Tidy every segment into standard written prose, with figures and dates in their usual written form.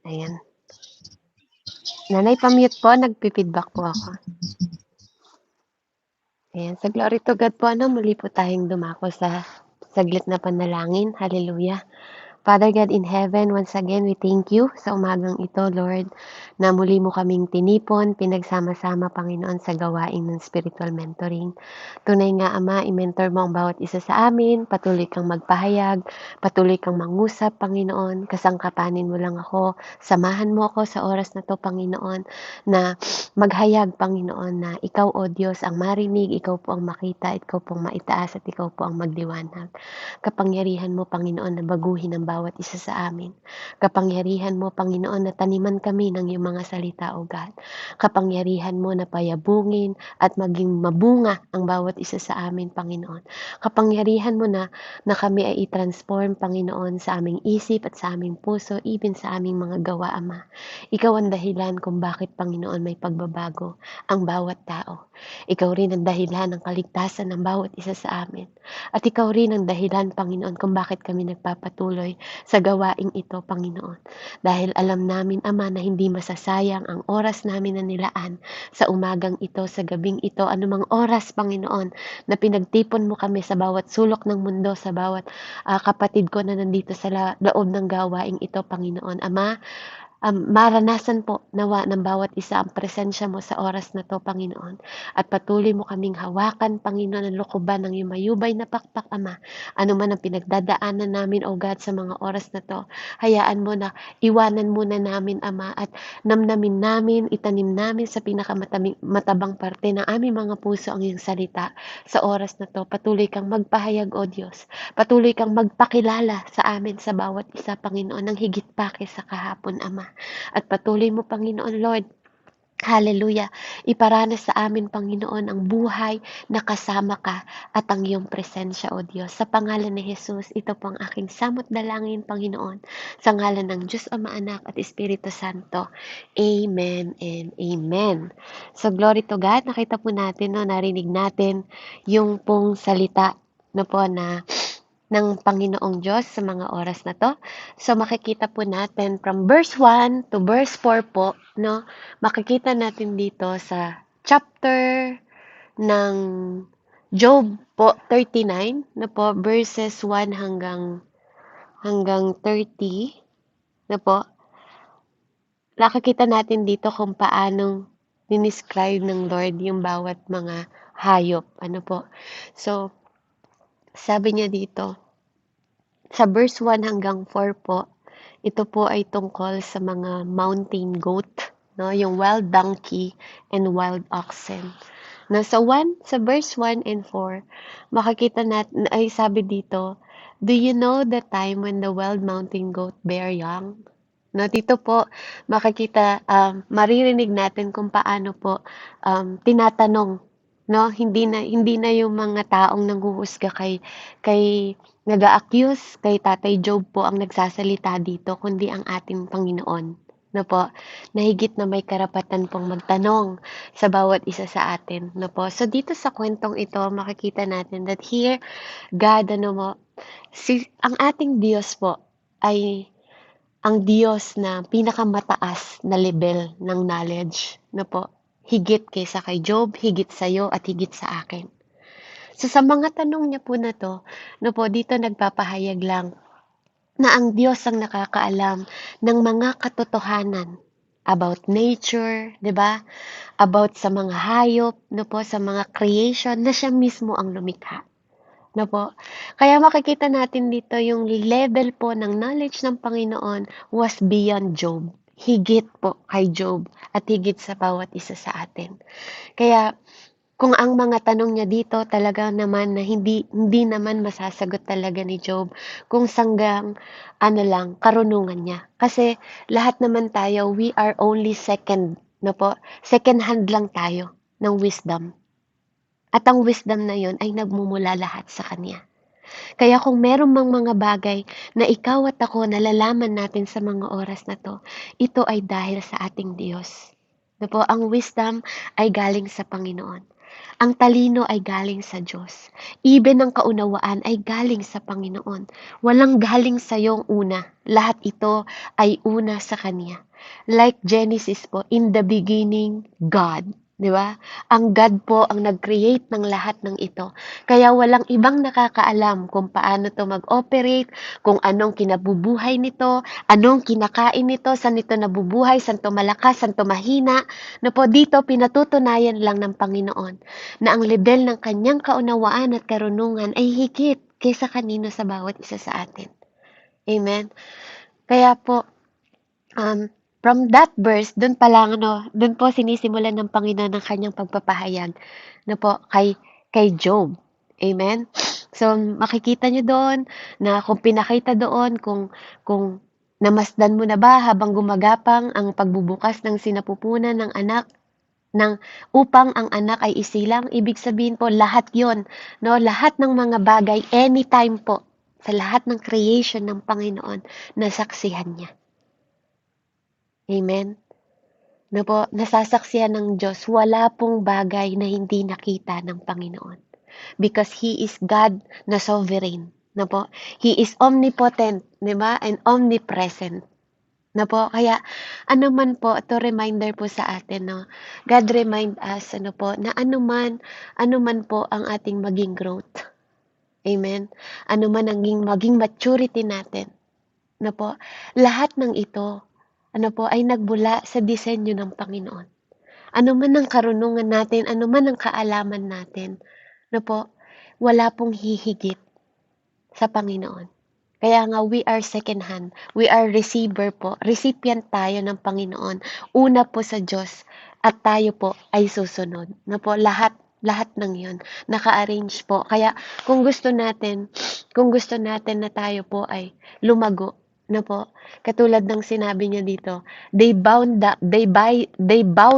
Ayan. Nanay, pa-mute po, nagpi-feedback po ako. Ayan, sa glory to God po, muli po tayong dumako sa saglit na panalangin. Hallelujah. Father God in heaven, once again, we thank you sa umagang ito, Lord, na muli mo kaming tinipon, pinagsama-sama, Panginoon, sa gawain ng spiritual mentoring. Tunay nga, Ama, i-mentor mo ang bawat isa sa amin, patuloy kang magpahayag, patuloy kang mangusap, Panginoon, kasangkapanin mo lang ako, samahan mo ako sa oras na to, Panginoon, na maghayag, Panginoon, na ikaw, O Diyos, ang marinig, ikaw po ang makita, ikaw po ang maitaas, at ikaw po ang magliwanag. Kapangyarihan mo, Panginoon, na baguhin ang bawat isa sa amin. Kapangyarihan mo, Panginoon, na taniman kami ng iyong mga salita, O God. Kapangyarihan mo na payabungin at maging mabunga ang bawat isa sa amin, Panginoon. Kapangyarihan mo na kami ay i-transform, Panginoon, sa aming isip at sa aming puso, even sa aming mga gawa, Ama. Ikaw ang dahilan kung bakit, Panginoon, may pagbabago ang bawat tao. Ikaw rin ang dahilan ng kaligtasan ng bawat isa sa amin. At ikaw rin ang dahilan, Panginoon, kung bakit kami nagpapatuloy sa gawaing ito, Panginoon. Dahil alam namin, Ama, na hindi masasayang ang oras namin na nilaan sa umagang ito, sa gabing ito, anumang oras, Panginoon, na pinagtipon mo kami sa bawat sulok ng mundo, sa bawat kapatid ko na nandito sa loob ng gawaing ito, Panginoon. Ama, maranasan po nawa ng bawat isa ang presensya mo sa oras na 'to, Panginoon. At patuloy mo kaming hawakan, Panginoon, ang lokoban ng iyong mayubay na pakpak, Ama. Ano man ang pinagdadaanan namin, O God, sa mga oras na 'to, hayaan mo na iwanan muna namin, Ama, at namnamin namin, itanim namin sa matabang parte ng aming mga puso ang iyong salita sa oras na 'to. Patuloy kang magpahayag, O Diyos. Patuloy kang magpakilala sa amin sa bawat isa, Panginoon, ng higit pa kaysa kahapon, Ama. At patuloy mo, Panginoon Lord, hallelujah, iparanas sa amin, Panginoon, ang buhay na kasama ka at ang iyong presensya, O Diyos. Sa pangalan ni Jesus, ito po ang aking samot dalangin, Panginoon, sa ngalan ng Diyos Ama, Anak at Espiritu Santo. Amen and Amen. So, glory to God. Nakita po natin, no, narinig natin yung pong salita no po na ng Panginoong Diyos sa mga oras na to. So makikita po natin from verse 1 to verse 4 po, no? Makikita natin dito sa chapter ng Job po 39, no po, verses 1 hanggang 30, no po. Nakikita natin dito kung paanong dinescribe ng Lord yung bawat mga hayop, ano po. So sabi niya dito, sa verse 1 hanggang 4 po, ito po ay tungkol sa mga mountain goat, no? Yung wild donkey and wild oxen. No, sa verse 1 and 4, makikita natin, ay sabi dito, do you know the time when the wild mountain goat bear young? No, dito po, makikita, maririnig natin kung paano po tinatanong, no? Hindi na yung mga taong nanghuhusga kay nag-a-accuse kay Tatay Job po ang nagsasalita dito, kundi ang ating Panginoon, no po, na higit na may karapatan pong magtanong sa bawat isa sa atin, no po. So dito sa kwentong ito, makikita natin that here, God, ang ating Diyos po ay ang Diyos na pinakamataas na level ng knowledge, no po. Higit kaysa kay Job, higit sa'yo, at higit sa akin. So sa mga tanong niya po na to, no po, dito nagpapahayag lang na ang Diyos ang nakakaalam ng mga katotohanan about nature, 'di ba? About sa mga hayop, no po, sa mga creation na siya mismo ang lumikha. No po. Kaya makikita natin dito yung level po ng knowledge ng Panginoon was beyond Job. Higit po kay Job at higit sa bawat isa sa atin. Kaya kung ang mga tanong niya dito talaga naman na hindi naman masasagot talaga ni Job kung sanggang karunungan niya. Kasi lahat naman tayo, we are only second, no po? Second hand lang tayo ng wisdom. At ang wisdom na yon ay nagmumula lahat sa Kanya. Kaya kung meron mang mga bagay na ikaw at ako nalalaman natin sa mga oras na to, ito ay dahil sa ating Diyos. Na po, ang wisdom ay galing sa Panginoon. Ang talino ay galing sa Diyos. Even ang kaunawaan ay galing sa Panginoon. Walang galing sa iyong una. Lahat ito ay una sa Kanya. Like Genesis po, in the beginning, God. Di ba? Ang God po ang nag-create ng lahat ng ito. Kaya walang ibang nakakaalam kung paano to mag-operate, kung anong kinabubuhay nito, anong kinakain nito, saan ito nabubuhay, saan to malakas, saan to mahina. No po, dito pinatutunayan lang ng Panginoon na ang level ng kanyang kaunawaan at karunungan ay higit kaysa kanino sa bawat isa sa atin. Amen? Kaya po, from that verse, doon pa lang, doon po sinisimulan ng Panginoon ng kanyang pagpapahayag po kay Job. Amen? So, makikita nyo doon na kung pinakita doon, kung namasdan mo na ba habang gumagapang ang pagbubukas ng sinapupunan ng anak upang ang anak ay isilang, ibig sabihin po lahat 'yon, lahat ng mga bagay anytime po sa lahat ng creation ng Panginoon nasaksihan niya. Amen. Po, nasasaksihan ng Diyos, wala pong bagay na hindi nakita ng Panginoon. Because He is God na sovereign. Po, He is omnipotent, di ba? And omnipresent. Po, kaya ano man po, to reminder po sa atin, God remind us, na ano man po ang ating maging growth. Amen? Ano man ang maging maturity natin, po, lahat ng ito, ay nagbula sa disenyo ng Panginoon. Ano man ang karunungan natin, ano man ang kaalaman natin, po, wala pong hihigit sa Panginoon. Kaya nga, we are second hand. We are receiver po. Recipient tayo ng Panginoon. Una po sa Diyos. At tayo po ay susunod. Po, lahat ng yun. Naka-arrange po. Kaya, kung gusto natin na tayo po ay lumago, po, katulad ng sinabi niya dito, they bow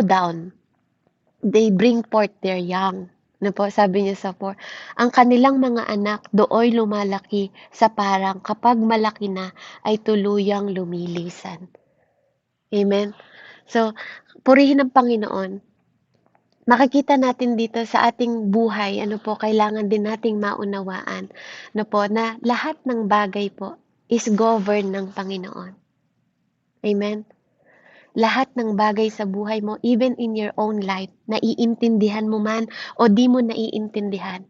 down. They bring forth their young. Po, sabi niya sa 4, ang kanilang mga anak dooy lumalaki sa parang kapag malaki na ay tuluyang lumilisan. Amen? So, purihin ng Panginoon. Makikita natin dito sa ating buhay, kailangan din nating maunawaan, po, na lahat ng bagay po is governed ng Panginoon. Amen? Lahat ng bagay sa buhay mo, even in your own life, naiintindihan mo man o di mo naiintindihan.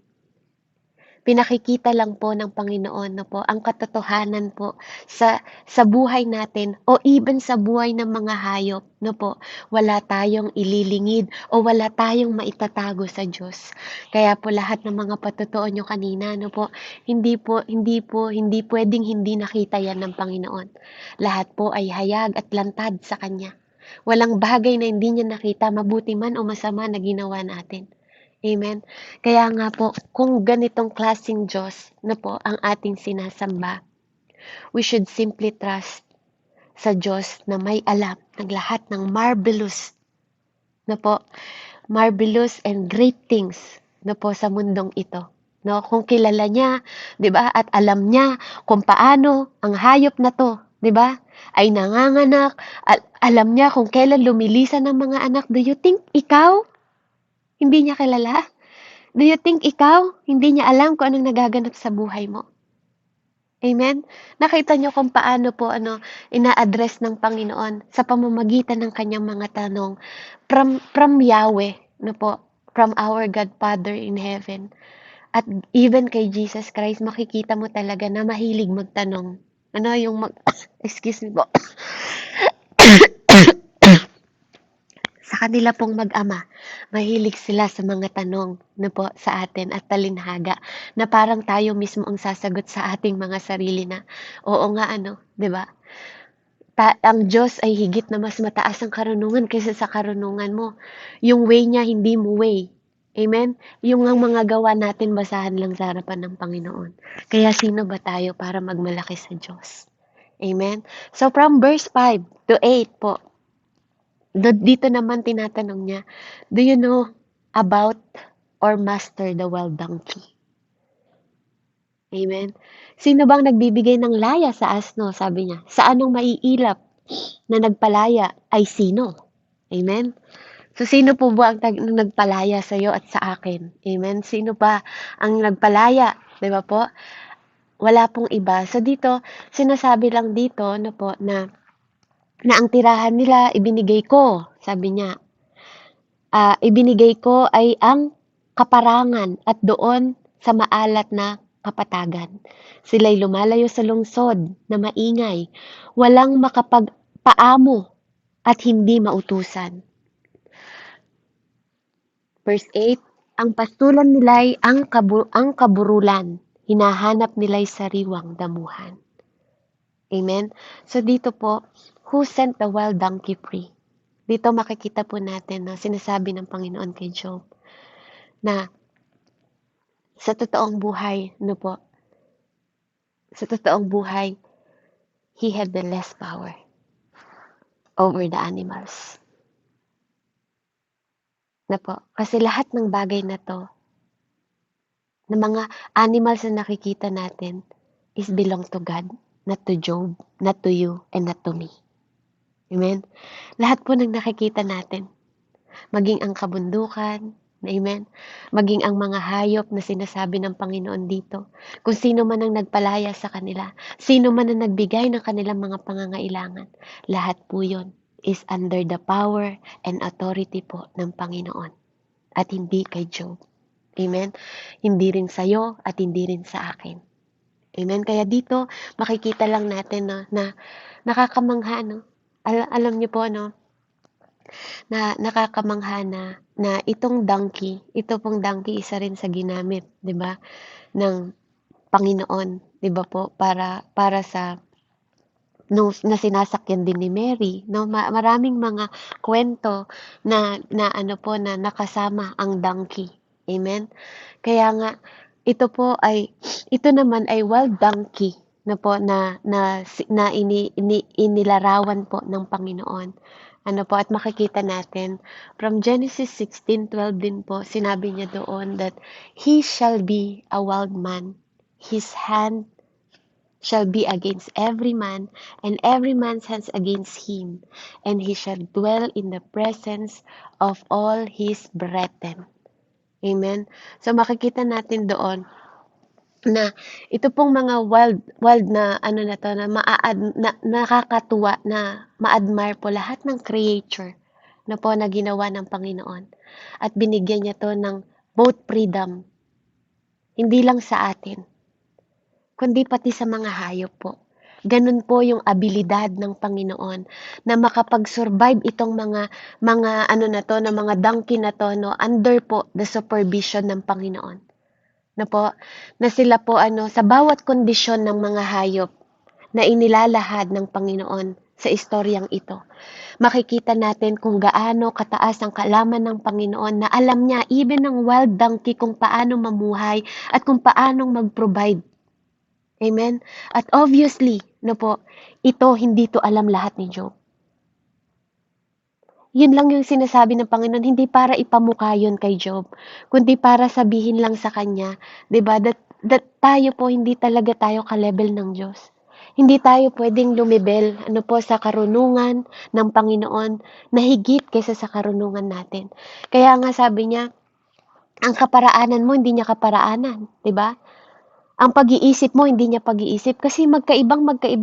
Pinakikita lang po ng Panginoon po ang katotohanan po sa buhay natin o even sa buhay ng mga hayop, po. Wala tayong ililingid o wala tayong maitatago sa Diyos. Kaya po lahat ng mga patotoo nyo kanina, po, hindi pwedeng hindi nakita yan ng Panginoon. Lahat po ay hayag at lantad sa Kanya. Walang bagay na hindi niya nakita, mabuti man o masama na ginawa natin. Amen? Kaya nga po, kung ganitong klaseng Diyos po ang ating sinasamba, we should simply trust sa Diyos na may alam ng lahat ng marvelous and great things po sa mundong ito. Kung kilala niya, 'di ba? At alam niya kung paano ang hayop na 'to, 'di ba? Ay nanganganak, at alam niya kung kailan lumilisan ng mga anak. Do you think ikaw hindi niya kilala? Do you think ikaw hindi niya alam kung anong nagaganap sa buhay mo? Amen? Nakita niyo kung paano po ina-address ng Panginoon sa pamamagitan ng kanyang mga tanong from Yahweh, po, from our God Father in heaven. At even kay Jesus Christ, makikita mo talaga na mahilig magtanong. Excuse me po. Sa kanila pong mag-ama, mahilig sila sa mga tanong po sa atin at talinhaga na parang tayo mismo ang sasagot sa ating mga sarili na, oo nga 'di ba? Ang Diyos ay higit na mas mataas ang karunungan kaysa sa karunungan mo. Yung way niya, hindi mo way. Amen? Yung ang mga gawa natin, basahan lang sa harapan ng Panginoon. Kaya sino ba tayo para magmalaki sa Diyos? Amen? So from verse 5 to 8 po, dito naman tinatanong niya, do you know about or master the wild donkey? Amen? Sino bang nagbibigay ng laya sa asno? Sabi niya. Sa anong maiilap na nagpalaya ay sino? Amen? So, sino po ba ang nagpalaya sa iyo at sa akin? Amen? Sino ba ang nagpalaya? 'Di ba po? Wala pong iba. So, dito, sinasabi lang dito, no po, na ang tirahan nila ibinigay ko. Sabi niya, ibinigay ko ay ang kaparangan at doon sa maalat na kapatagan. Sila'y lumalayo sa lungsod na maingay, walang makapagpaamo at hindi mautusan. Verse 8, ang pastulan nila'y ang kaburulan, hinahanap nila'y sariwang damuhan. Amen? So dito po, who sent the wild donkey free? Dito makikita po natin na sinasabi ng Panginoon kay Job na sa totoong buhay, no po, sa totoong buhay, he had the less power over the animals. Na po, kasi lahat ng bagay na to, na mga animals na nakikita natin, is belong to God, not to Job, not to you, and not to me. Amen? Lahat po ng nakikita natin, maging ang kabundukan, amen, maging ang mga hayop na sinasabi ng Panginoon dito, kung sino man ang nagpalaya sa kanila, sino man ang nagbigay ng kanilang mga pangangailangan, lahat po yun is under the power and authority po ng Panginoon at hindi kay Job. Amen? Hindi rin sa'yo at hindi rin sa akin. Amen? Kaya dito, makikita lang natin na nakakamangha, no? Alam niyo po, no? Na nakakamangha na itong donkey, ito pong donkey isa rin sa ginamit, 'di ba, ng Panginoon, 'di ba po, para sa na sinasakyan din ni Mary, no? Maraming mga kwento na ano po na nakasama ang donkey. Amen. Kaya nga ito naman ay wild donkey na po na inilarawan po ng Panginoon. Ano po, at makikita natin from Genesis 16:12 din po, sinabi niya doon that he shall be a wild man, his hand shall be against every man, and every man's hands against him, and he shall dwell in the presence of all his brethren. Amen? So makikita natin doon na ito pong mga wild na ano na to, na nakakatuwa, na ma-admire po lahat ng creature na po na ginawa ng Panginoon. At binigyan niya to ng both freedom, hindi lang sa atin, kundi pati sa mga hayop po. Ganun po yung abilidad ng Panginoon na makapag-survive itong mga ano na to, na mga donkey na to, no, under po the supervision ng Panginoon. Na po, na sila po sa bawat kondisyon ng mga hayop na inilalahad ng Panginoon sa istoryang ito. Makikita natin kung gaano kataas ang kaalaman ng Panginoon na alam niya even ng wild donkey kung paano mamuhay at kung paano mag-provide. Amen? At obviously, ito hindi to alam lahat ni Job. Yun lang yung sinasabi ng Panginoon, hindi para ipamukha yun kay Job, kundi para sabihin lang sa kanya, 'di ba, that tayo po, hindi talaga tayo ka-level ng Diyos. Hindi tayo pwedeng lumibel sa karunungan ng Panginoon na higit kaysa sa karunungan natin. Kaya nga sabi niya, ang kaparaanan mo hindi niya kaparaanan, 'di ba? Ang pag-iisip mo, hindi niya pag-iisip. Kasi magkaiba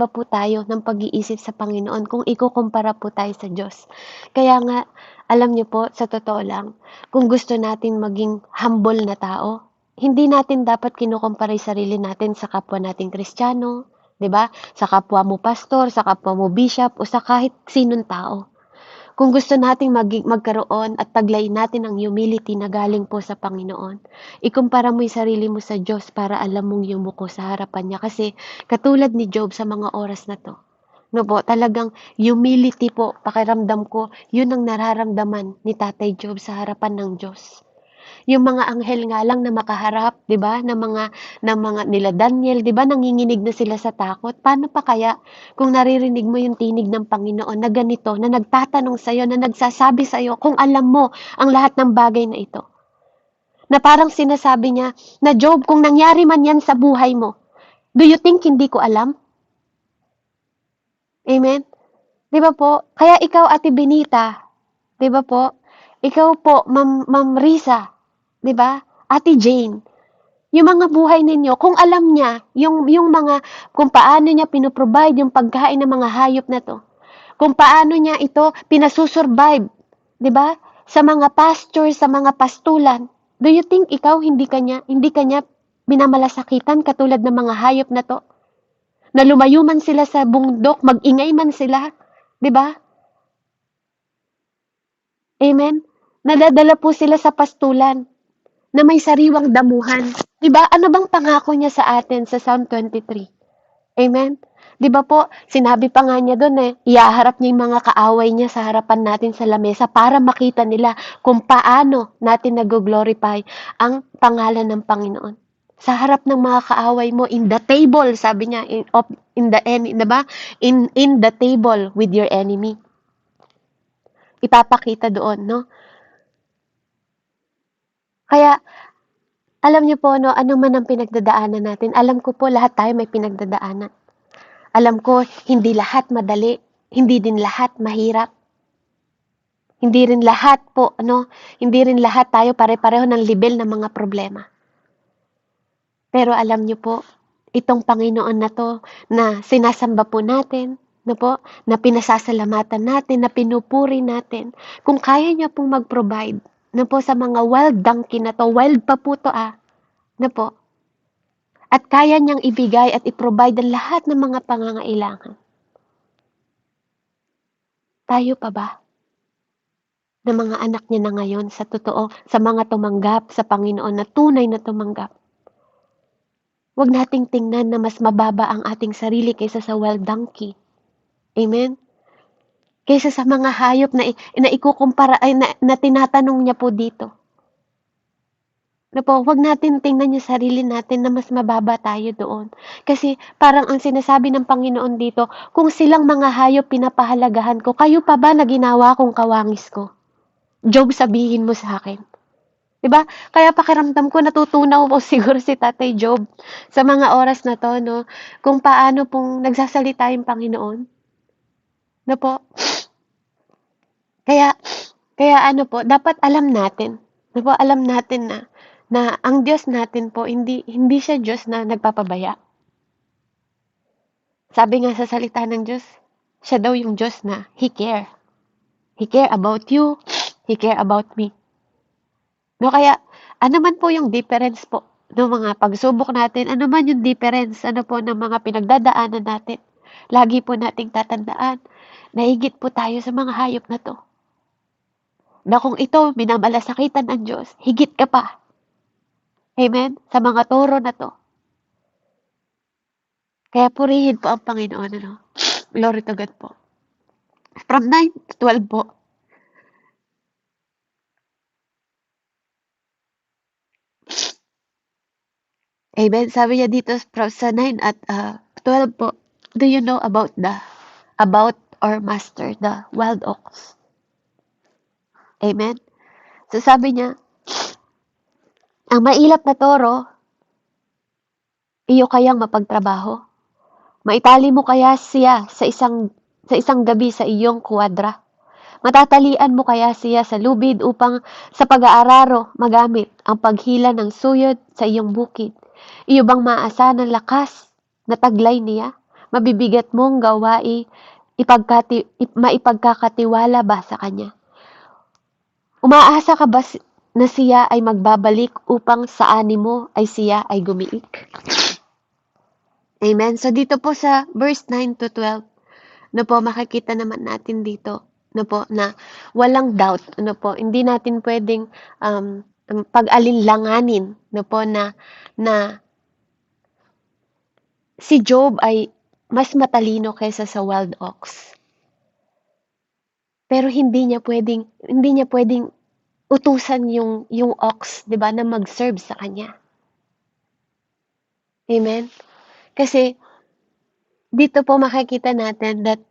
po tayo ng pag-iisip sa Panginoon kung ikukumpara po tayo sa Diyos. Kaya nga, alam niyo po, sa totoo lang, kung gusto natin maging humble na tao, hindi natin dapat kinukumpara yung sarili natin sa kapwa nating Kristiyano, 'di ba? Sa kapwa mo pastor, sa kapwa mo bishop, o sa kahit sinong tao. Kung gusto nating magkaroon at taglayin natin ang humility na galing po sa Panginoon, ikumpara mo yung sarili mo sa Diyos para alam mong yumuko sa harapan niya. Kasi katulad ni Job sa mga oras na to, talagang humility po, pakiramdam ko, yun ang nararamdaman ni Tatay Job sa harapan ng Diyos. Yung mga anghel nga lang na makaharap, 'di ba? Na mga nila Daniel, 'di ba? Nanginginig na sila sa takot. Paano pa kaya kung naririnig mo yung tinig ng Panginoon na ganito, na nagtatanong sa iyo, na nagsasabi sa iyo kung alam mo ang lahat ng bagay na ito. Na parang sinasabi niya, na Job, kung nangyari man yan sa buhay mo, do you think hindi ko alam? Amen? 'Di ba po? Kaya ikaw, Ate Benita, 'di ba po? Ikaw po, Ma'am Risa, 'di ba? Ate Jane, yung mga buhay ninyo, kung alam niya, yung mga, kung paano niya pinoprovide yung pagkain ng mga hayop na to, kung paano niya ito pinasusurvive, 'di ba? Sa mga pasture, sa mga pastulan. Do you think ikaw hindi kanya minamalasakitan katulad ng mga hayop na to? Na lumayo man sila sa bundok, mag-ingay man sila, 'di ba? Amen. Nadadala po sila sa pastulan na may sariwang damuhan. 'Di ba? Ano bang pangako niya sa atin sa Psalm 23? Amen. 'Di ba po, sinabi pa nga niya doon ihaharap niya yung mga kaaway niya sa harapan natin sa lamesa para makita nila kung paano natin nag-glorify ang pangalan ng Panginoon. Sa harap ng mga kaaway mo in the table, sabi niya in the enemy, 'di ba? In the table with your enemy. Ipapakita doon, no? Kaya alam niyo po, no, ano man ang pinagdadaanan natin, alam ko po lahat tayo may pinagdadaanan. Alam ko hindi lahat madali, hindi din lahat mahirap. Hindi rin lahat po, hindi rin lahat tayo pare-pareho ng level ng mga problema. Pero alam niyo po, itong Panginoon na to na sinasamba po natin, na pinasasalamatan natin, na pinupuri natin, kung kaya niya pong mag-provide, sa mga wild donkey na to, wild pa po to po, at kaya niyang ibigay at i-provide ang lahat ng mga pangangailangan. Tayo pa ba? Na mga anak niya na ngayon sa totoo, sa mga tumanggap sa Panginoon na tunay na tumanggap. Huwag nating tingnan na mas mababa ang ating sarili kaysa sa wild donkey. Amen? Kaysa sa mga hayop na ikukumpara, na tinatanong niya po dito. Huwag natin tingnan yung sarili natin na mas mababa tayo doon. Kasi parang ang sinasabi ng Panginoon dito, kung silang mga hayop pinapahalagahan ko, kayo pa ba na ginawa kong kawangis ko? Job, sabihin mo sa akin. 'Di ba? Kaya pakiramdam ko natutunaw po siguro si Tatay Job sa mga oras na 'to, no, kung paano pong nagsasalita yung Panginoon, na po. Kaya kaya po, dapat alam natin, alam natin na ang Diyos natin po hindi siya Diyos na nagpapabaya. Sabi nga sa salita ng Diyos, siya daw yung Diyos na He care. He care about you, He care about me. No, kaya ano man po yung difference po ng mga pagsubok natin, ano man yung difference, ng mga pinagdadaanan natin, lagi po nating tatandaan na higit po tayo sa mga hayop na to. Na kung ito minamalasakitan ng Diyos, higit ka pa. Amen? Sa mga toro na to. Kaya purihin po ang Panginoon. Glory to God po. From 9 to 12 po. Amen. Sabi niya dito sa 9 at 12 po, do you know about our master, the wild ox? Amen. So sabi niya, ang mailap na toro, iyo kayang mapagtrabaho? Maitali mo kaya siya sa isang gabi sa iyong kwadra? Matatalian mo kaya siya sa lubid upang sa pag-aararo magamit ang paghila ng suyod sa iyong bukid? Iyo bang maasahan ng lakas na taglay niya? Mabibigat mong gawain maipagkakatiwala ba sa kanya? Umaasa ka ba na siya ay magbabalik upang sa animo ay siya ay gumiik? Amen. So dito po sa verse 9 to 12, makikita naman natin dito, na walang doubt, hindi natin pwedeng pag-alinlanganin, na si Job ay mas matalino kaysa sa wild ox. Pero hindi niya pwedeng utusan yung ox, 'di ba, na mag-serve sa kanya. Amen. Kasi dito po makikita natin that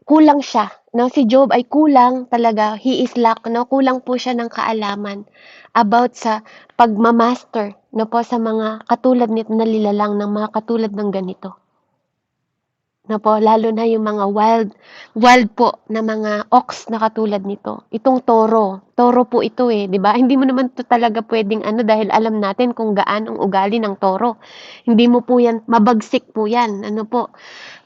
kulang siya, si Job ay kulang talaga, he is lack, kulang po siya ng kaalaman about sa pagmamaster, po sa mga katulad nito na nilalang ng mga katulad ng ganito. na po, lalo na yung mga wild po na mga ox na katulad nito. Itong toro po ito eh, 'di ba? Hindi mo naman to talaga pwedeng ano dahil alam natin kung gaano ang ugali ng toro. Hindi mo po yan, mabagsik po yan. Ano po,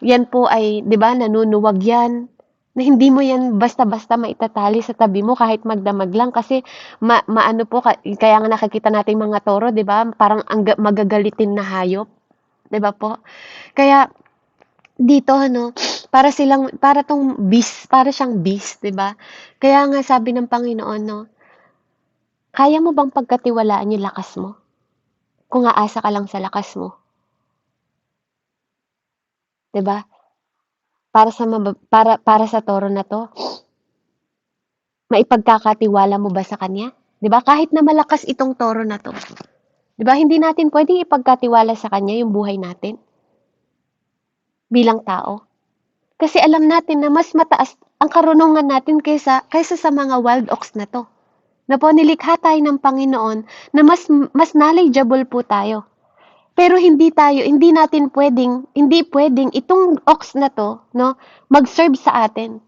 yan po ay, 'di ba, nanunuwag yan. Na hindi mo yan basta-basta maitatali sa tabi mo kahit magdamag lang kasi maano po kaya nga nakikita natin mga toro, 'di ba? Parang magagalitin na hayop, 'di ba po? Kaya dito ano, para siyang beast, 'di ba? Kaya nga sabi ng Panginoon 'no, kaya mo bang pagkatiwalaan yung lakas mo? Kung aasa ka lang sa lakas mo, 'di ba? Para sa toro na 'to, maipagkakatiwala mo ba sa kanya? 'Di ba? Kahit na malakas itong toro na 'to, 'di ba? Hindi natin puwedeng ipagkatiwala sa kanya yung buhay natin bilang tao. Kasi alam natin na mas mataas ang karunungan natin kaysa sa mga wild ox na 'to. Na po nilikha tayo ng Panginoon na mas knowledgeable po tayo. Pero hindi pwedeng itong ox na 'to, no, mag-serve sa atin.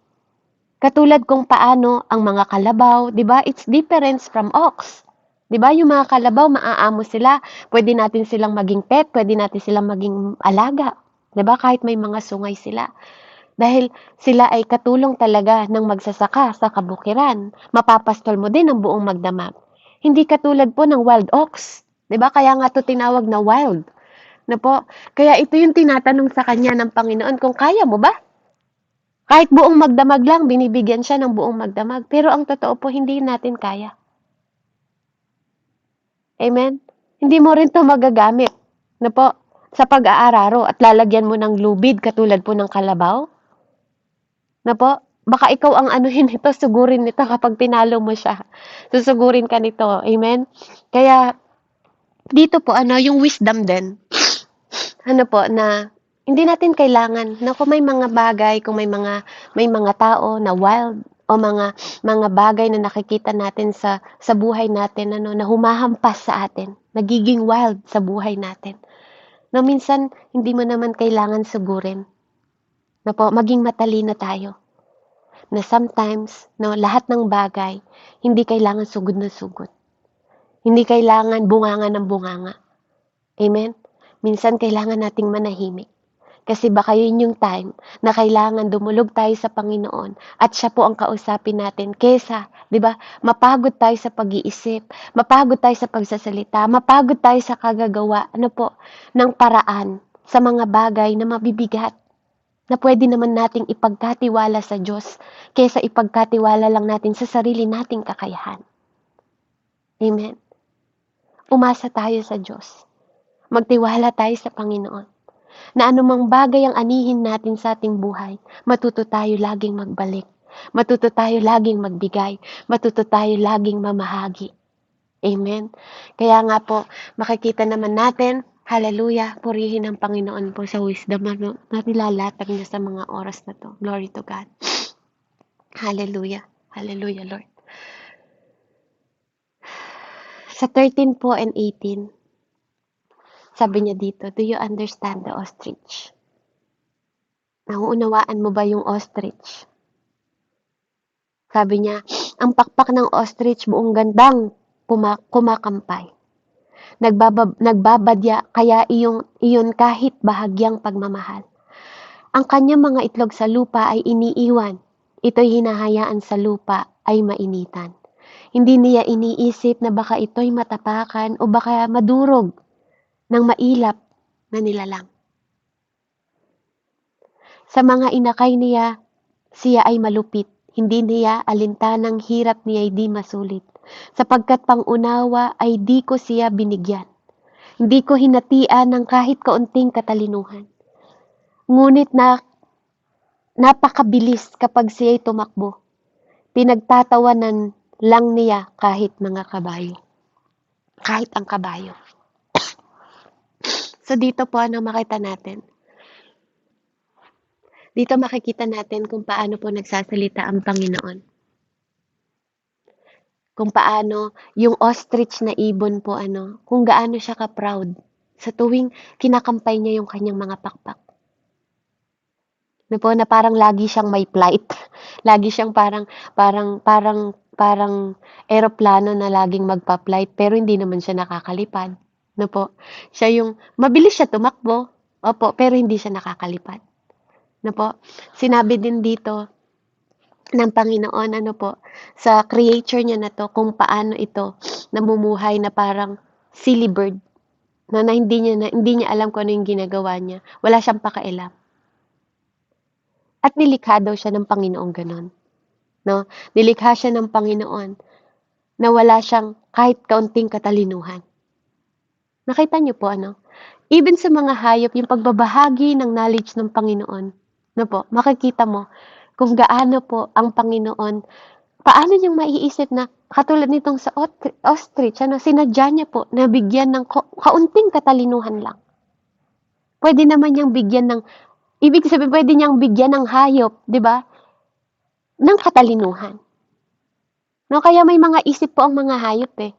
Katulad kung paano ang mga kalabaw, 'di ba? It's different from ox. 'Di ba? Yung mga kalabaw maaamo sila, pwede natin silang maging pet, pwede natin silang maging alaga. 'Di ba? Kahit may mga sungay sila. Dahil sila ay katulong talaga ng magsasaka sa kabukiran. Mapapastol mo din ang buong magdamag. Hindi katulad po ng wild ox. 'Di ba? Kaya nga 'to tinawag na wild. Na po. Kaya ito yung tinatanong sa kanya ng Panginoon kung kaya mo ba? Kahit buong magdamag lang, binibigyan siya ng buong magdamag. Pero ang totoo po, hindi natin kaya. Amen? Hindi mo rin to magagamit. Na po, sa pag-aararo at lalagyan mo ng lubid katulad po ng kalabaw. Na po, baka ikaw ang anuhin nito, sugurin nito kapag pinalo mo siya. Susugurin ka nito. Amen? Kaya, dito po, yung wisdom din. Ano po, na hindi natin kailangan na kung may mga bagay, kung may mga tao na wild o mga bagay na nakikita natin sa buhay natin na humahampas sa atin, nagiging wild sa buhay natin. Na minsan hindi mo naman kailangan sugurin. Na po, maging matalino tayo. Na sometimes, no, lahat ng bagay, hindi kailangan sugod na sugod. Hindi kailangan bunganga ng bunganga. Amen? Minsan kailangan nating manahimik. Kasi baka yun yung time na kailangan dumulog tayo sa Panginoon at siya po ang kausapin natin kesa, 'di ba? Mapagod tayo sa pag-iisip, mapagod tayo sa pagsasalita, mapagod tayo sa kagagawa, ng paraan sa mga bagay na mabibigat na pwede naman nating ipagkatiwala sa Diyos kaysa ipagkatiwala lang natin sa sarili nating kakayahan. Amen. Umasa tayo sa Diyos. Magtiwala tayo sa Panginoon. Na anumang bagay ang anihin natin sa ating buhay, matuto tayo laging magbalik. Matuto tayo laging magbigay. Matuto tayo laging mamahagi. Amen. Kaya nga po, makikita naman natin, hallelujah, purihin ang Panginoon po sa wisdom na nilalatag niya sa mga oras na to. Glory to God. Hallelujah. Hallelujah, Lord. Sa 13 po and 18, sabi niya dito, do you understand the ostrich? Nauunawaan mo ba yung ostrich? Sabi niya, ang pakpak ng ostrich buong gandang kumakampay. Nagbabadya kaya iyon kahit bahagyang pagmamahal. Ang kanyang mga itlog sa lupa ay iniiwan. Ito'y hinahayaan sa lupa ay mainitan. Hindi niya iniisip na baka ito'y matapakan o baka madurog ng mailap na nilalang. Sa mga inakay niya, siya ay malupit. Hindi niya alintanang hirap niya ay di masulit. Sapagkat pangunawa ay di ko siya binigyan. Hindi ko hinatian ng kahit kaunting katalinuhan. Ngunit napakabilis kapag siya ay tumakbo. Pinagtatawanan lang niya kahit mga kabayo. Kahit ang kabayo. So dito po makita natin. Dito makikita natin kung paano po nagsasalita ang Panginoon. Kung paano yung ostrich na ibon po kung gaano siya ka-proud sa tuwing kinakampay niya yung kanyang mga pakpak. Na po na parang lagi siyang may flight. Lagi siyang parang eroplano na laging magpa-flight pero hindi naman siya nakakalipad, no po. Siya yung mabilis siya tumakbo, opo, pero hindi siya nakakalipad, no po. Sinabi din dito ng Panginoon ano po, sa creature niya na 'to kung paano ito namumuhay na parang silly bird, na hindi niya alam kung ano yung ginagawa niya, wala siyang pakialam. At nilikha daw siya ng Panginoong gano'n, 'no? Nilikha siya ng Panginoon na wala siyang kahit kaunting katalinuhan. Nakita niyo po ano? Even sa mga hayop, yung pagbabahagi ng knowledge ng Panginoon, 'no po, makikita mo kung gaano po ang Panginoon, paano niyang maiisip na katulad nitong sa ostrich ano, sinadya niya po na bigyan ng kaunting katalinuhan lang. Puwede naman niyang bigyan ng ibig sabihin puwede niyang bigyan ng hayop, 'di ba, ng katalinuhan. No, kaya may mga isip po ang mga hayop eh,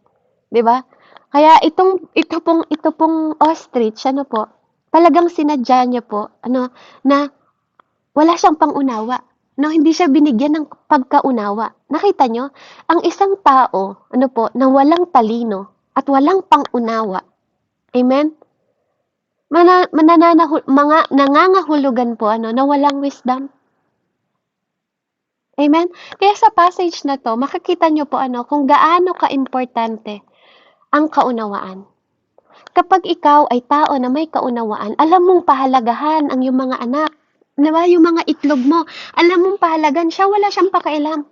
'di ba? Kaya ito pong ostrich ano po, talagang sinadya niya po ano na wala siyang pang-unawa, no, hindi siya binigyan ng pagkaunawa. Nakita niyo? Ang isang tao ano po na walang talino at walang pang-unawa, amen? Mga nangangahulugan po ano na walang wisdom. Amen? Kaya sa passage na 'to, makikita niyo po ano kung gaano kaimportante ang kaunawaan. Kapag ikaw ay tao na may kaunawaan, alam mong pahalagahan ang iyong mga anak. 'Di ba? Yung mga itlog mo, alam mong pahalagahan siya, wala siyang pakialam.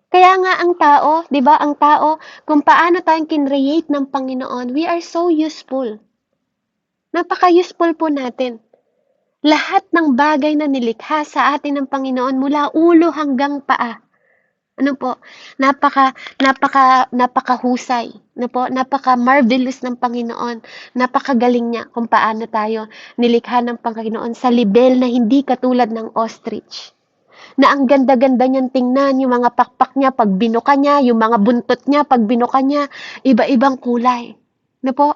Kaya nga ang tao, 'di ba? Ang tao, kung paano tayong kinreate ng Panginoon, we are so useful. Napaka-useful po natin. Lahat ng bagay na nilikha sa atin ng Panginoon mula ulo hanggang paa. Ano po, napakahusay, no po, napaka-marvelous ng Panginoon, napakagaling niya kung paano tayo nilikha ng Panginoon sa lebel na hindi katulad ng ostrich. Na ang ganda-ganda niyang tingnan, yung mga pakpak niya pag binuka niya, yung mga buntot niya pag binuka niya, iba-ibang kulay. No po,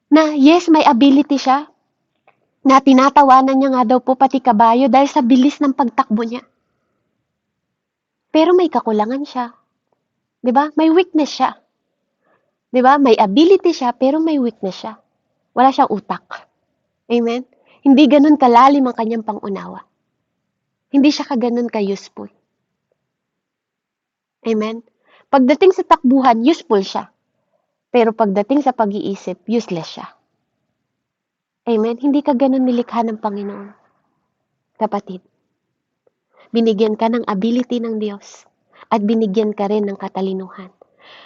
na yes, may ability siya, na tinatawanan niya nga daw po pati kabayo dahil sa bilis ng pagtakbo niya. Pero may kakulangan siya. 'Di ba? May weakness siya. 'Di ba? May ability siya pero may weakness siya. Wala siyang utak. Amen? Hindi ganoon kalalim ang kanyang pangunawa. Hindi siya kaganon ka-useful. Amen? Pagdating sa takbuhan, useful siya. Pero pagdating sa pag-iisip, useless siya. Amen? Hindi ka ganon nilikha ng Panginoon. Kapatid, binigyan ka ng ability ng Diyos at binigyan ka rin ng katalinuhan.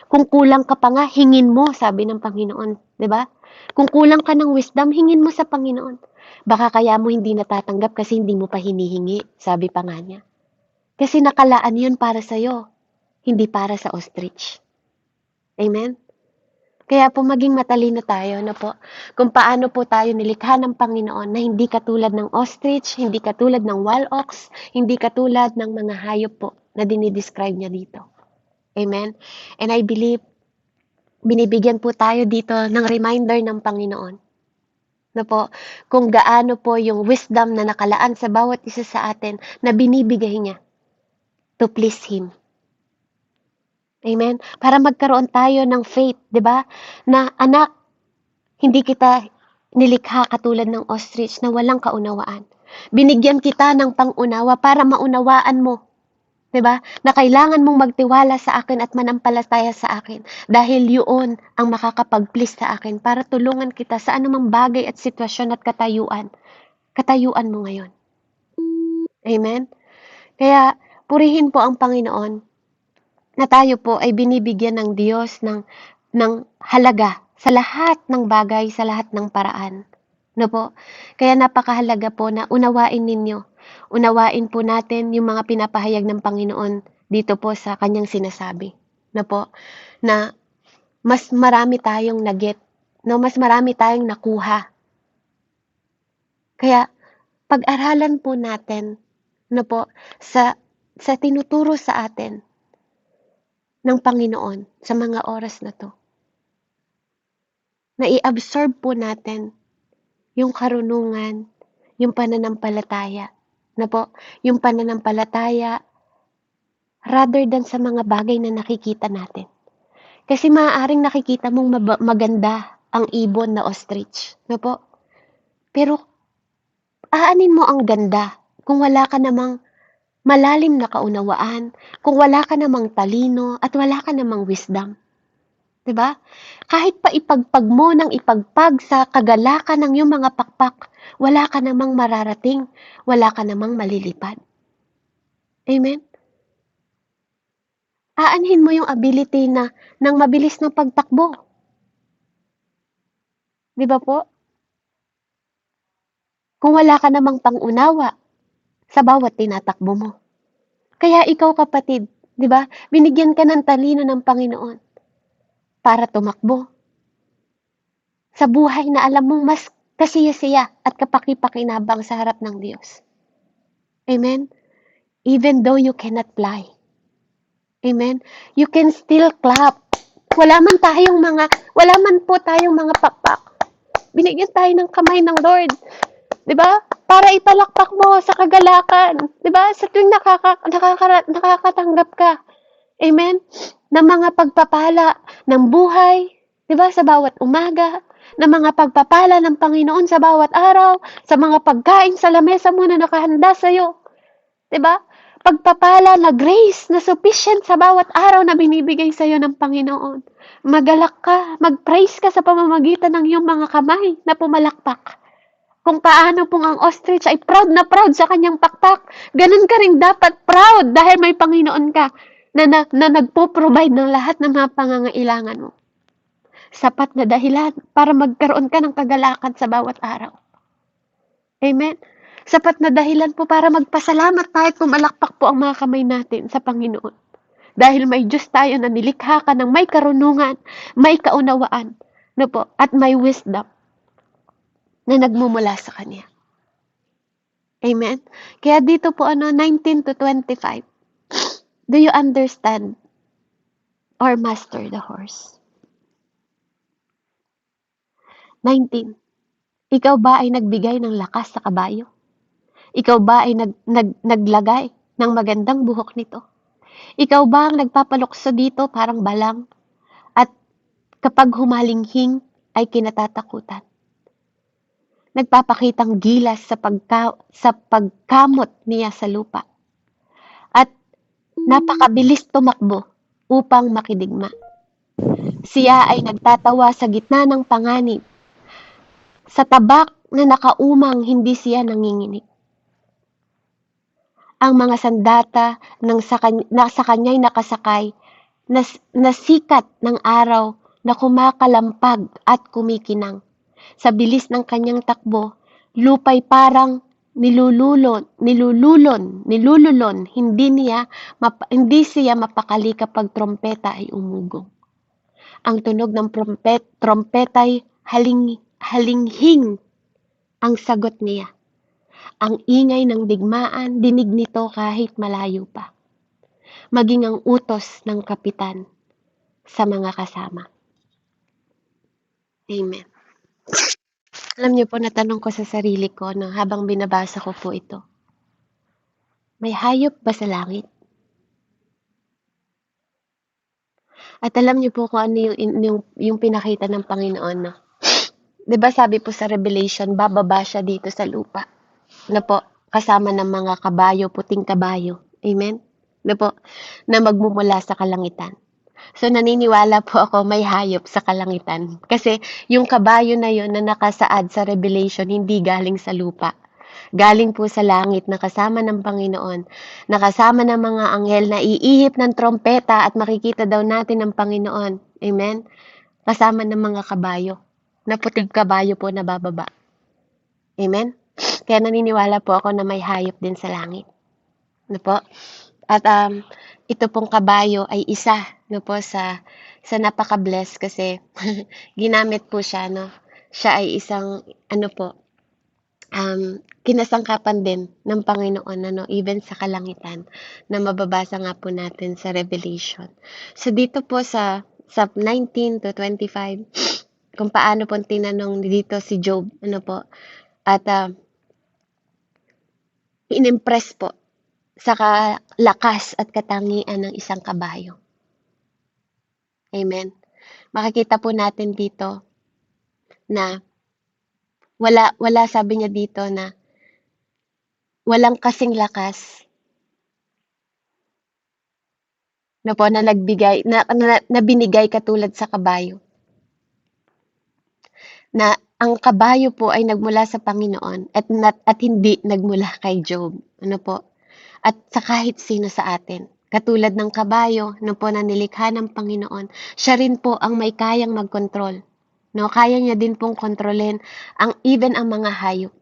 Kung kulang ka pa nga, hingin mo, sabi ng Panginoon, 'di ba? Kung kulang ka ng wisdom, hingin mo sa Panginoon. Baka kaya mo hindi natatanggap kasi hindi mo pa hinihingi, sabi pa nga niya. Kasi nakalaan 'yun para sa iyo, hindi para sa ostrich. Amen? Kaya po maging matalino tayo na po kung paano po tayo nilikha ng Panginoon na hindi katulad ng ostrich, hindi katulad ng wild ox, hindi katulad ng mga hayop po na dinidescribe niya dito. Amen? And I believe binibigyan po tayo dito ng reminder ng Panginoon na po kung gaano po yung wisdom na nakalaan sa bawat isa sa atin na binibigay niya to please Him. Amen? Para magkaroon tayo ng faith, di ba? Na anak, hindi kita nilikha katulad ng ostrich na walang kaunawaan. Binigyan kita ng pangunawa para maunawaan mo, 'di ba? Na kailangan mong magtiwala sa akin at manampalataya sa akin dahil 'yun ang makakapag-please sa akin para tulungan kita sa anumang bagay at sitwasyon at katayuan. Katayuan mo ngayon. Amen? Kaya purihin po ang Panginoon na tayo po ay binibigyan ng Diyos ng halaga sa lahat ng bagay, sa lahat ng paraan. No po? Kaya napakahalaga po na unawain ninyo. Unawain po natin yung mga pinapahayag ng Panginoon dito po sa kanyang sinasabi. No po? Na mas marami tayong naget. No? Mas marami tayong nakuha. Kaya pag-aralan po natin no po sa tinuturo sa atin ng Panginoon sa mga oras na to. Na i-absorb po natin yung karunungan, yung pananampalataya, na po, yung pananampalataya rather than sa mga bagay na nakikita natin. Kasi maaaring nakikita mong maganda ang ibon na ostrich, na po. Pero aanin mo ang ganda kung wala ka namang malalim na kaunawaan, kung wala ka namang talino at wala ka namang wisdom. 'Di ba? Kahit pa ipagpag mo ng ipagpag sa kagalakan ng iyong mga pakpak, wala ka namang mararating, wala ka namang malilipad. Amen? Aanhin mo yung ability na ng mabilis ng pagtakbo. 'Di ba po? Kung wala ka namang pangunawa sa bawat tinatakbo mo. Kaya ikaw kapatid, 'di ba? Binigyan ka ng talino ng Panginoon para tumakbo sa buhay na alam mong mas kasiya-siya at kapaki-pakinabang sa harap ng Diyos. Amen? Even though you cannot fly. Amen? You can still clap. Wala man po tayong mga pakpak. Binigyan tayo ng kamay ng Lord. 'Di ba? Para ipalakpak mo sa kagalakan. 'Di ba? Sa tuwing nakakatanggap ka. Amen? Ng mga pagpapala ng buhay. 'Di ba? Sa bawat umaga. Ng mga pagpapala ng Panginoon sa bawat araw. Sa mga pagkain sa lamesa mo na nakahanda sa'yo. 'Di ba? Pagpapala na grace na sufficient sa bawat araw na binibigay sa iyo ng Panginoon. Magalak ka, mag-praise ka sa pamamagitan ng iyong mga kamay na pumalakpak. Kung paano pong ang ostrich ay proud na proud sa kanyang pakpak, ganun ka rin dapat proud dahil may Panginoon ka na nagpo-provide ng lahat ng mga pangangailangan mo. Sapat na dahilan para magkaroon ka ng kagalakan sa bawat araw. Amen? Sapat na dahilan po para magpasalamat tayo at pumalakpak po ang mga kamay natin sa Panginoon. Dahil may Diyos tayo na nilikha ka ng may karunungan, may kaunawaan, no po, at may wisdom na nagmumula sa Kanya. Amen? Kaya dito po 19 to 25, do you understand or master the horse? 19. Ikaw ba ay nagbigay ng lakas sa kabayo? Ikaw ba ay naglagay ng magandang buhok nito? Ikaw ba ang nagpapalukso dito parang balang at kapag humalinghing ay kinatatakutan? Nagpapakitang gilas sa pagkamot niya sa lupa at napakabilis tumakbo upang makidigma. Siya ay nagtatawa sa gitna ng panganib. Sa tabak na nakaumang hindi siya nanginginig. Ang mga sandata sa kanya'y nakasakay na sikat ng araw na kumakalampag at kumikinang. Sa bilis ng kanyang takbo, lupa'y parang nilululon, hindi siya mapakali kapag trompeta ay umugong. Ang tunog ng trompeta'y halinghing ang sagot niya. Ang ingay ng digmaan, dinig nito kahit malayo pa. Maging ang utos ng kapitan sa mga kasama. Amen. Alam niyo po, natanong ko sa sarili ko habang binabasa ko po ito. May hayop ba sa langit? At alam niyo po kung ano yung pinakita ng Panginoon, no? 'Di ba sabi po sa Revelation, bababa siya dito sa lupa. Na po, kasama ng mga kabayo, puting kabayo. Amen? Na po, na magmumula sa kalangitan. So, naniniwala po ako may hayop sa kalangitan. Kasi yung kabayo na yon na nakasaad sa Revelation, hindi galing sa lupa. Galing po sa langit na kasama ng Panginoon, na kasama ng mga anghel na iihip ng trompeta at makikita daw natin ng Panginoon. Amen? Kasama ng mga kabayo. Na puting kabayo po na bababa. Amen? Kaya naniniwala po ako na may hayop din sa langit. No po? At ito pong kabayo ay isa no po sa napaka-bless kasi ginamit po siya no. Siya ay isang kinasangkapan din ng Panginoon even sa kalangitan na mababasa nga po natin sa Revelation. So dito po sa 19 to 25 kung paano po tinanong dito si Job at inimpress po sa lakas at katangian ng isang kabayo. Amen. Makikita po natin dito na wala sabi niya dito na walang kasing lakas na po na nagbigay na binigay katulad sa kabayo. Na ang kabayo po ay nagmula sa Panginoon at hindi nagmula kay Job. Ano po? At sa kahit sino sa atin. Katulad ng kabayo na nilikha ng Panginoon, siya rin po ang may kayang magkontrol. No, kaya niya din pong kontrolin even ang mga hayop.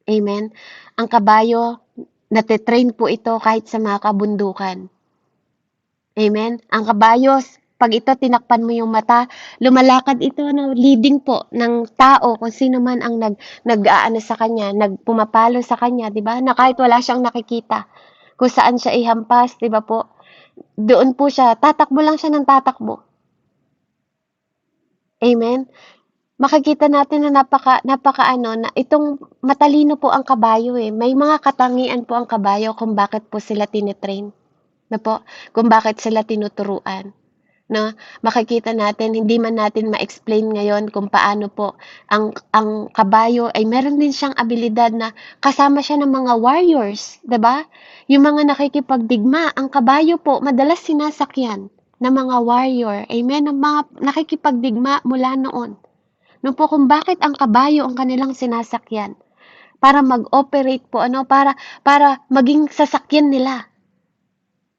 Amen. Ang kabayo, natitrain po ito kahit sa mga kabundukan. Amen. Ang kabayo, pag ito tinakpan mo yung mata, lumalakad ito leading po ng tao kung sino man ang nag-aano sa kanya, nagpumapalo sa kanya, 'di ba? Na kahit wala siyang nakikita, kung saan siya ihampas, 'di ba po? Doon po siya, tatakbo lang siya ng tatakbo. Amen. Makikita natin na napaka na itong matalino po ang kabayo eh. May mga katangian po ang kabayo kung bakit po sila tinitrain. Na po, kung bakit sila tinuturuan. No, makikita natin, hindi man natin ma-explain ngayon kung paano po ang kabayo ay meron din siyang abilidad na kasama siya ng mga warriors, 'di ba? Yung mga nakikipagdigma, ang kabayo po madalas sinasakyan ng mga warrior. Amen, ng mga nakikipagdigma mula noon. No po kung bakit ang kabayo ang kanilang sinasakyan para mag-operate po para maging sasakyan nila.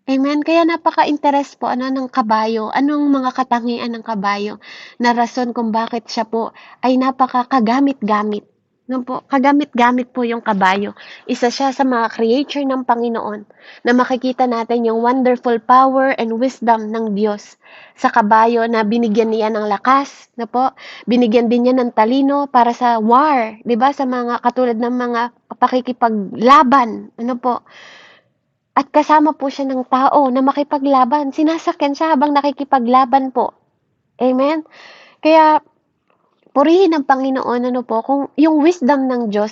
Amen. Kaya napaka-interest po ng kabayo. Anong mga katangian ng kabayo na rason kung bakit siya po ay napaka-kagamit-gamit. No po, kagamit-gamit po yung kabayo. Isa siya sa mga creature ng Panginoon na makikita natin yung wonderful power and wisdom ng Diyos sa kabayo na binigyan niya ng lakas, no po? Binigyan din niya ng talino para sa war, 'di ba? Sa mga katulad ng mga pakikipaglaban, ano po? At kasama po siya ng tao na makipaglaban. Sinasakyan siya habang nakikipaglaban po. Amen? Kaya, purihin ng Panginoon, kung yung wisdom ng Diyos,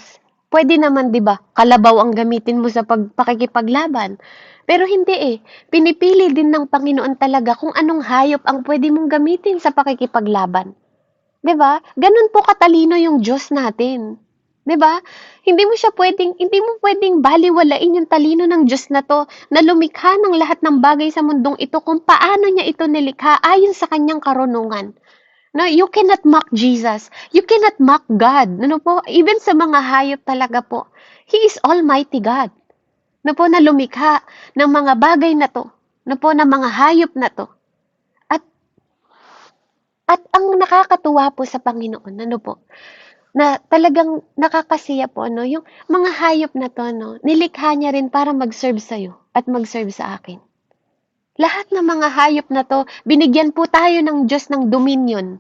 pwede naman, di ba, kalabaw ang gamitin mo sa pakikipaglaban. Pero hindi eh. Pinipili din ng Panginoon talaga kung anong hayop ang pwede mong gamitin sa pakikipaglaban. Di ba? Ganun po katalino yung Diyos natin. 'Di ba? Hindi mo pwedeng balewalain yung talino ng Diyos na 'to, na lumikha ng lahat ng bagay sa mundong ito kung paano niya ito nilikha ayon sa kanyang karunungan. No, you cannot mock Jesus. You cannot mock God. Ano po? Even sa mga hayop talaga po. He is Almighty God. No po, na lumikha ng mga bagay na 'to. No po, ng mga hayop na 'to. At ang nakakatuwa po sa Panginoon, na talagang nakakasiya po, yung mga hayop na to, nilikha niya rin para mag-serve sa'yo at mag-serve sa akin. Lahat ng mga hayop na to, binigyan po tayo ng Diyos ng dominion.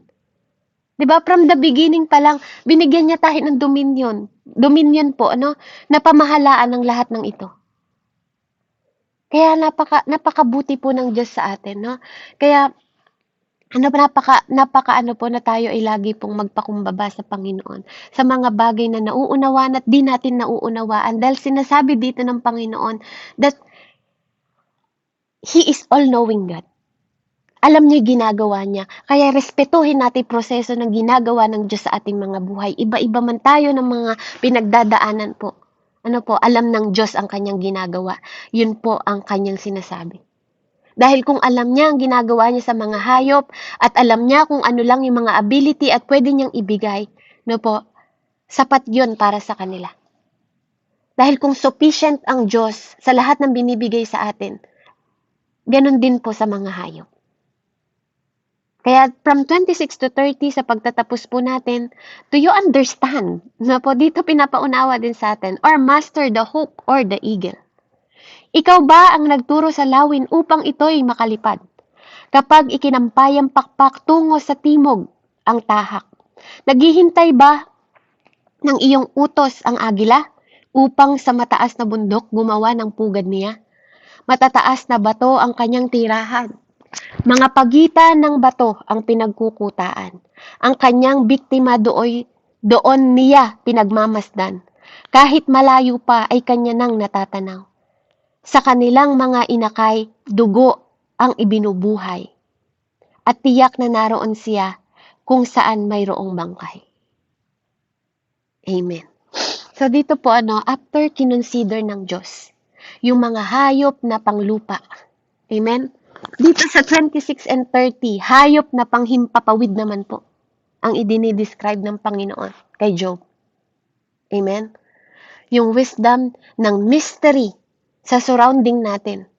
'Di ba? From the beginning pa lang, binigyan niya tayo ng dominion. Dominion po, na pamahalaan ng lahat ng ito. Kaya napakabuti po ng Diyos sa atin, no? Kaya napaka po na tayo ay lagi pong magpakumbaba sa Panginoon sa mga bagay na nauunawaan at di natin nauunawaan dahil sinasabi dito ng Panginoon that He is all-knowing God. Alam niya ginagawa niya. Kaya respetuhin natin proseso ng ginagawa ng Diyos sa ating mga buhay. Iba-iba man tayo ng mga pinagdadaanan po. Alam ng Diyos ang kanyang ginagawa. Yun po ang kanyang sinasabi. Dahil kung alam niya ang ginagawa niya sa mga hayop at alam niya kung ano lang yung mga ability at pwede niyang ibigay, sapat yun para sa kanila. Dahil kung sufficient ang Diyos sa lahat ng binibigay sa atin, ganun din po sa mga hayop. Kaya from 26 to 30 sa pagtatapos po natin, do you understand? Dito pinapaunawa din sa atin, or master the hawk or the eagle. Ikaw ba ang nagturo sa lawin upang ito'y makalipad? Kapag ikinampayang pakpak tungo sa timog ang tahak, naghihintay ba ng iyong utos ang agila upang sa mataas na bundok gumawa ng pugad niya? Matataas na bato ang kanyang tirahan. Mga pagitan ng bato ang pinagkukutaan. Ang kanyang biktima doon niya pinagmamasdan. Kahit malayo pa ay kanya nang natatanaw. Sa kanilang mga inakay, dugo ang ibinubuhay. At tiyak na naroon siya kung saan mayroong bangkay. Amen. So dito po after kinonsider ng Diyos, yung mga hayop na panglupa. Amen? Dito sa 26 and 30, hayop na panghimpapawid naman po ang idinidescribe ng Panginoon kay Job. Amen? Yung wisdom ng mystery sa surrounding natin.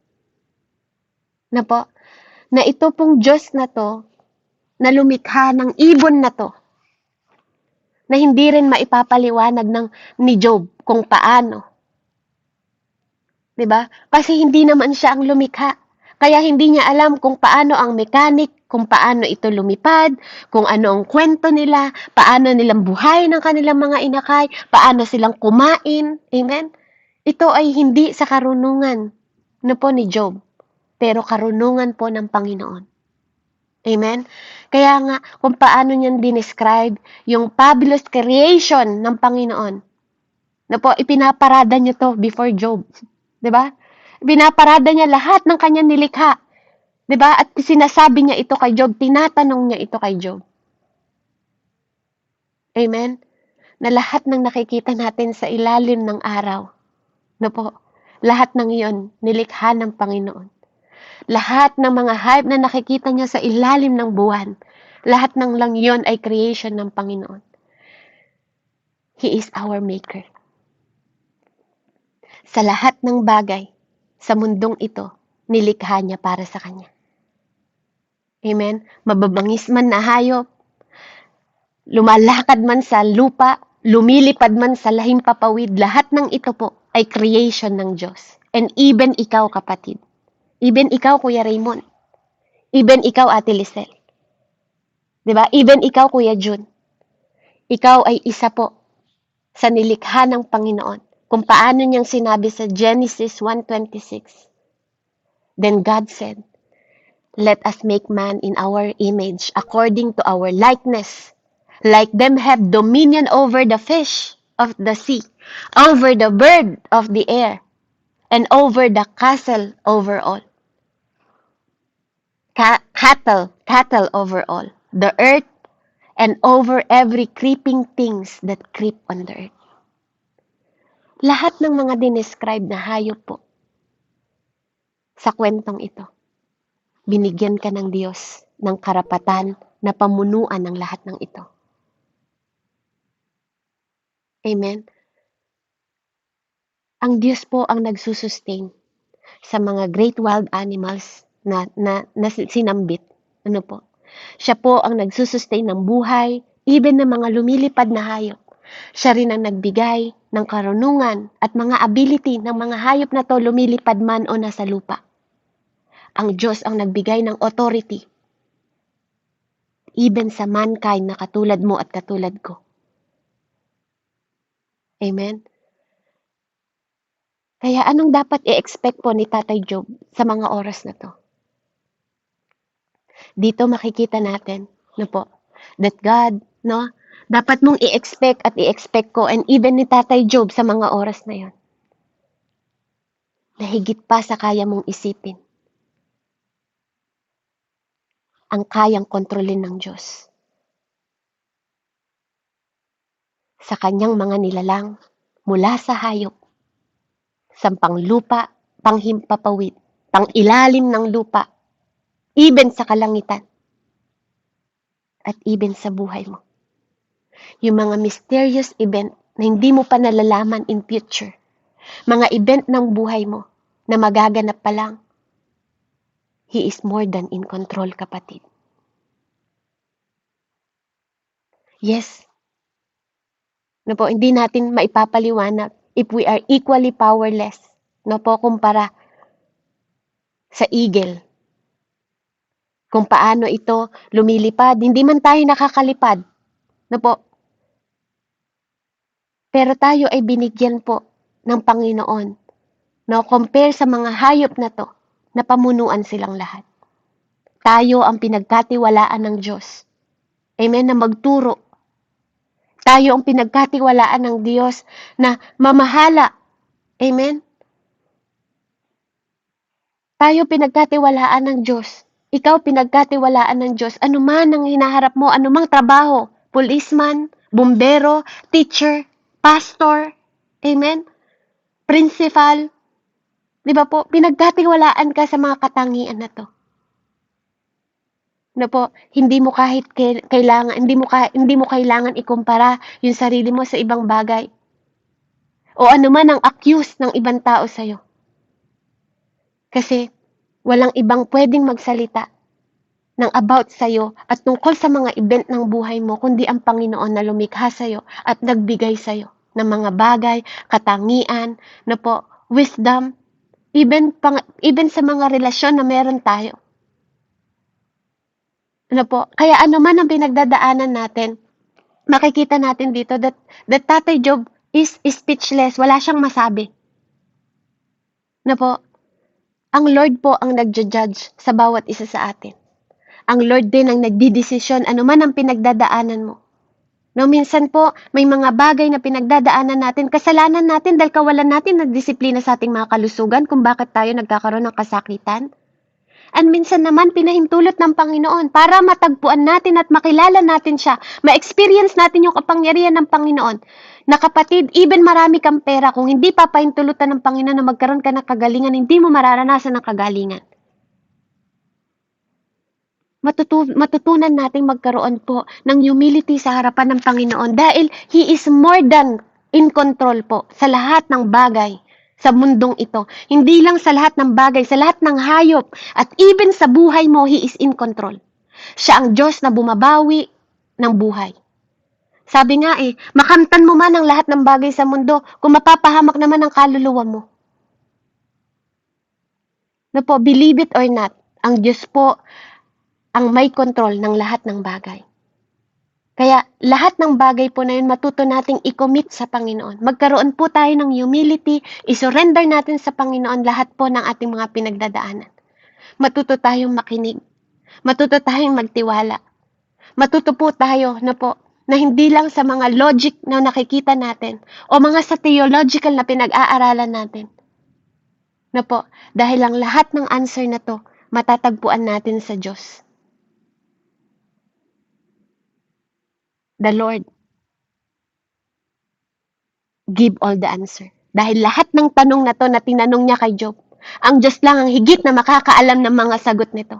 Na po, na ito pong Diyos na to, na lumikha ng ibon na to, na hindi rin maipapaliwanag ni Job kung paano. 'Di ba? Kasi hindi naman siya ang lumikha. Kaya hindi niya alam kung paano ang mechanic, kung paano ito lumipad, kung ano ang kwento nila, paano nilang buhay ng kanilang mga inakay, paano silang kumain. Amen? Ito ay hindi sa karunungan po ni Job, pero karunungan po ng Panginoon. Amen? Kaya nga, kung paano niyan dinescribe yung fabulous creation ng Panginoon, ipinaparada niya to before Job. 'Di ba? Binaparada niya lahat ng kanyang nilikha. 'Di ba? At sinasabi niya ito kay Job, tinatanong niya ito kay Job. Amen? Na lahat ng nakikita natin sa ilalim ng araw, lahat ng iyon, nilikha ng Panginoon. Lahat ng mga hayop na nakikita niya sa ilalim ng buwan, lahat ng lang iyon ay creation ng Panginoon. He is our Maker. Sa lahat ng bagay, sa mundong ito, nilikha niya para sa Kanya. Amen? Mababangis man na hayop, lumalakad man sa lupa, lumilipad man sa lahing papawid, lahat ng ito po ay creation ng Diyos. And even ikaw, kapatid. Even ikaw, Kuya Raymond. Even ikaw, Ate Lisel. Diba? Even ikaw, Kuya Jun. Ikaw ay isa po sa nilikha ng Panginoon. Kung paano niyang sinabi sa Genesis 1:26. Then God said, "Let us make man in our image, according to our likeness. Like them have dominion over the fish of the sea, over the bird of the air, and over the cattle over all." Cattle over all the earth, and over every creeping things that creep on the earth. Lahat ng mga dinescribe na hayop po sa kwentong ito, binigyan ka ng Diyos ng karapatan na pamunuan ng lahat ng ito. Amen? Ang Diyos po ang nagsusustain sa mga great wild animals na sinambit. Siya po ang nagsusustain ng buhay, even ng mga lumilipad na hayop. Siya rin ang nagbigay ng karunungan at mga ability ng mga hayop na to lumilipad man o nasa lupa. Ang Diyos ang nagbigay ng authority, even sa mankind na katulad mo at katulad ko. Amen? Kaya anong dapat i-expect po ni Tatay Job sa mga oras na to? Dito makikita natin, that God, dapat mong i-expect at i-expect ko, and even ni Tatay Job sa mga oras na yon, na higit pa sa kaya mong isipin, ang kayang kontrolin ng Diyos. Sa kanyang mga nilalang, mula sa hayop, sa panglupa, panghimpapawid, pangilalim ng lupa, even sa kalangitan, at even sa buhay mo. Yung mga mysterious event na hindi mo pa nalalaman in future, mga event ng buhay mo na magaganap pa lang, He is more than in control, kapatid. Yes. Hindi natin maipapaliwanag if we are equally powerless, kumpara sa eagle. Kung paano ito lumilipad, hindi man tayo nakakalipad, pero tayo ay binigyan po ng Panginoon, compare sa mga hayop na to, na pamunuan silang lahat. Tayo ang pinagkatiwalaan ng Diyos. Amen, na magturo. Tayo ang pinagkatiwalaan ng Diyos na mamahala. Amen? Tayo pinagkatiwalaan ng Diyos. Ikaw pinagkatiwalaan ng Diyos. Ano man ang hinaharap mo, anumang trabaho, policeman, bumbero, teacher, pastor, amen? Principal, di ba po? Pinagkatiwalaan ka sa mga katangian na to. Na po, hindi mo kailangan ikumpara yung sarili mo sa ibang bagay. O ano man ang accuse ng ibang tao sa'yo. Kasi walang ibang pwedeng magsalita ng about sa'yo at tungkol sa mga event ng buhay mo, kundi ang Panginoon na lumikha sa'yo at nagbigay sa'yo ng mga bagay, katangian, na po, wisdom, even sa mga relasyon na meron tayo. Ano po? Kaya ano man ang pinagdadaanan natin, makikita natin dito that Tatay Job is speechless. Wala siyang masabi. Na po, ang Lord po ang nagja-judge sa bawat isa sa atin. Ang Lord din ang nagdidesisyon ano man ang pinagdadaanan mo. No, minsan po, may mga bagay na pinagdadaanan natin, kasalanan natin dahil kawalan natin ng disiplina sa ating mga kalusugan kung bakit tayo nagkakaroon ng kasakitan. And minsan naman pinahintulot ng Panginoon para matagpuan natin at makilala natin siya, ma-experience natin yung kapangyarihan ng Panginoon. Na kapatid, even marami kang pera, kung hindi papahintulutan ng Panginoon na magkaroon ka ng kagalingan, hindi mo mararanasan ng kagalingan. Matutunan nating magkaroon po ng humility sa harapan ng Panginoon dahil He is more than in control po sa lahat ng bagay sa mundong ito. Hindi lang sa lahat ng bagay, sa lahat ng hayop, at even sa buhay mo, He is in control. Siya ang Diyos na bumabawi ng buhay. Sabi nga makamtan mo man ang lahat ng bagay sa mundo, kung mapapahamak naman ang kaluluwa mo. Na po, believe it or not, ang Diyos po ang may control ng lahat ng bagay. Kaya lahat ng bagay po na yun matuto nating i-commit sa Panginoon. Magkaroon po tayo ng humility, isurrender natin sa Panginoon lahat po ng ating mga pinagdadaanan. Matuto tayong makinig. Matuto tayong magtiwala. Matuto po tayo na hindi lang sa mga logic na nakikita natin o mga sa theological na pinag-aaralan natin. Dahil ang lahat ng answer na to, matatagpuan natin sa Diyos. The Lord give all the answer. Dahil lahat ng tanong na to na tinanong niya kay Job, ang Diyos lang ang higit na makakaalam ng mga sagot nito.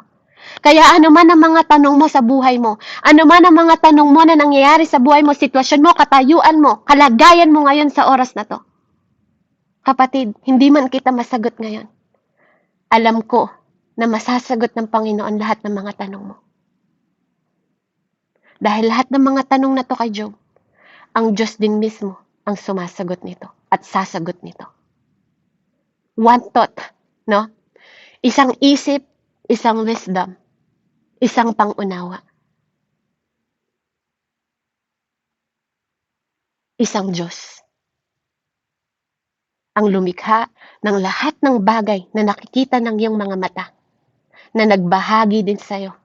Kaya ano man ang mga tanong mo sa buhay mo, ano man ang mga tanong mo na nangyayari sa buhay mo, sitwasyon mo, katayuan mo, kalagayan mo ngayon sa oras na to. Kapatid, hindi man kita masagot ngayon. Alam ko na masasagot ng Panginoon lahat ng mga tanong mo. Dahil lahat ng mga tanong na to kay Job, ang Diyos din mismo ang sumasagot nito at sasagot nito. One thought, no? Isang isip, isang wisdom, isang pangunawa. Isang Diyos. Ang lumikha ng lahat ng bagay na nakikita ng iyong mga mata, na nagbahagi din sa'yo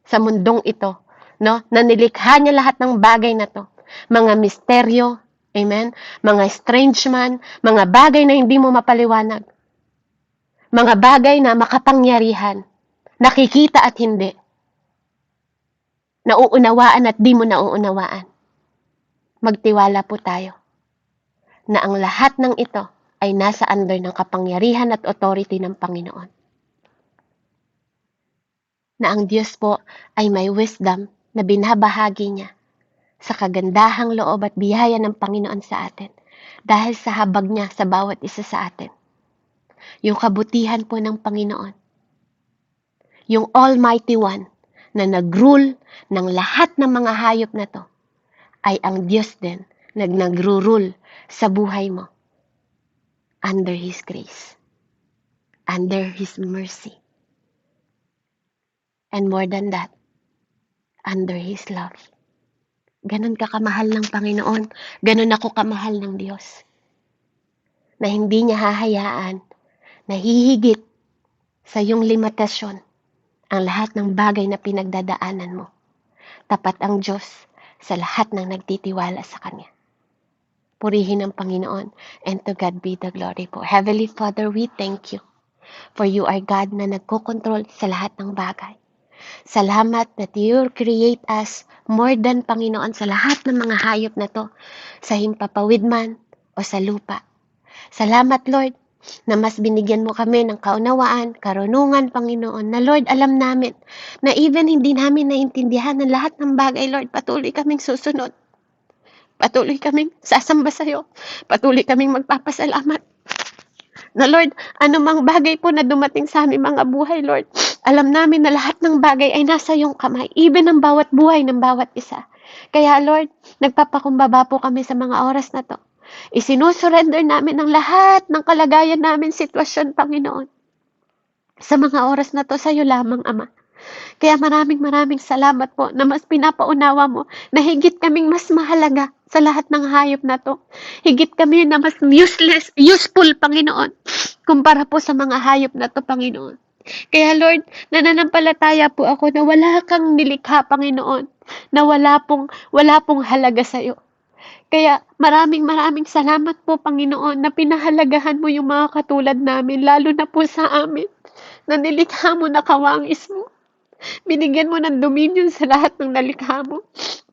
sa mundong ito, no? Na nilikha niya lahat ng bagay na to. Mga misteryo, amen? Mga estrangement, mga bagay na hindi mo mapaliwanag. Mga bagay na makapangyarihan, nakikita at hindi. Nauunawaan at di mo nauunawaan. Magtiwala po tayo na ang lahat ng ito ay nasa under ng kapangyarihan at authority ng Panginoon. Na ang Diyos po ay may wisdom na binabahagi niya sa kagandahang loob at biyaya ng Panginoon sa atin dahil sa habag niya sa bawat isa sa atin. Yung kabutihan po ng Panginoon, yung Almighty One na nag-rule ng lahat ng mga hayop na to, ay ang Diyos din na nag-rule sa buhay mo under His grace, under His mercy, and more than that, under His love. Ganon ka kamahal ng Panginoon, ganon ako kamahal ng Diyos, na hindi niya hahayaan na hihigit sa iyong limitasyon ang lahat ng bagay na pinagdadaanan mo. Tapat ang Diyos sa lahat ng nagtitiwala sa Kanya. Purihin ang Panginoon, and to God be the glory po. Heavenly Father, we thank you for you are God na nagkokontrol sa lahat ng bagay. Salamat that you create us more than Panginoon sa lahat ng mga hayop na to, sa himpapawid man o sa lupa. Salamat Lord na mas binigyan mo kami ng kaunawaan, karunungan Panginoon, na Lord alam namin na even hindi namin naintindihan ang lahat ng bagay Lord, patuloy kaming susunod. Patuloy kaming sasamba sa iyo. Patuloy kaming magpapasalamat. Na Lord, anumang bagay po na dumating sa aming mga buhay, Lord, alam namin na lahat ng bagay ay nasa iyong kamay, even ang bawat buhay ng bawat isa. Kaya Lord, nagpapakumbaba po kami sa mga oras na to. Isinusurrender namin ang lahat ng kalagayan namin, sitwasyon, Panginoon. Sa mga oras na to, sa iyo lamang, Ama. Kaya maraming salamat po na mas pinapaunawa mo na higit kaming mas mahalaga sa lahat ng hayop na to. Higit kami na mas useful, Panginoon, kumpara po sa mga hayop na to, Panginoon. Kaya Lord, nananampalataya po ako na wala kang nilikha, Panginoon, na wala pong halaga sa iyo. Kaya maraming salamat po, Panginoon, na pinahalagahan mo yung mga katulad namin, lalo na po sa amin, na nilikha mo na kawangis mo. Binigyan mo ng dominion sa lahat ng nalikha mo.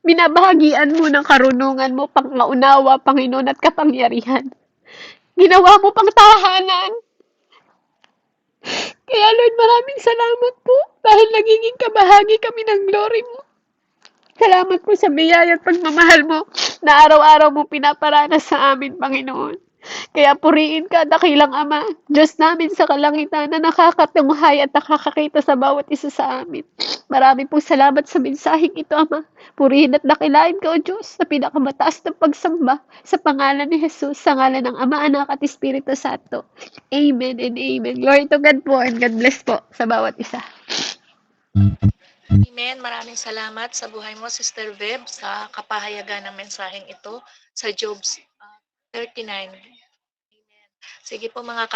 Binabahagian mo ng karunungan mo, pangaunawa, Panginoon, at kapangyarihan. Ginawa mo pang tahanan. Kaya Lord, maraming salamat po dahil nagiging kabahagi kami ng glory mo. Salamat po sa biyaya at pagmamahal mo na araw-araw mo pinaparanas sa amin, Panginoon. Kaya puriin ka, dakilang Ama, Diyos namin sa kalangitan na nakakatunghay at nakakakita sa bawat isa sa amin. Marami pong salamat sa mensaheng ito, Ama. Purihin at dakilain ka, O Diyos, sa pinakamataas ng pagsamba sa pangalan ni Jesus, sa ngalan ng Ama, Anak at Espiritu Santo. Amen and amen. Glory to God po and God bless po sa bawat isa. Amen. Maraming salamat sa buhay mo, Sister Veb, sa kapahayagan ng mensaheng ito sa Job 39. Amen. Sige po mga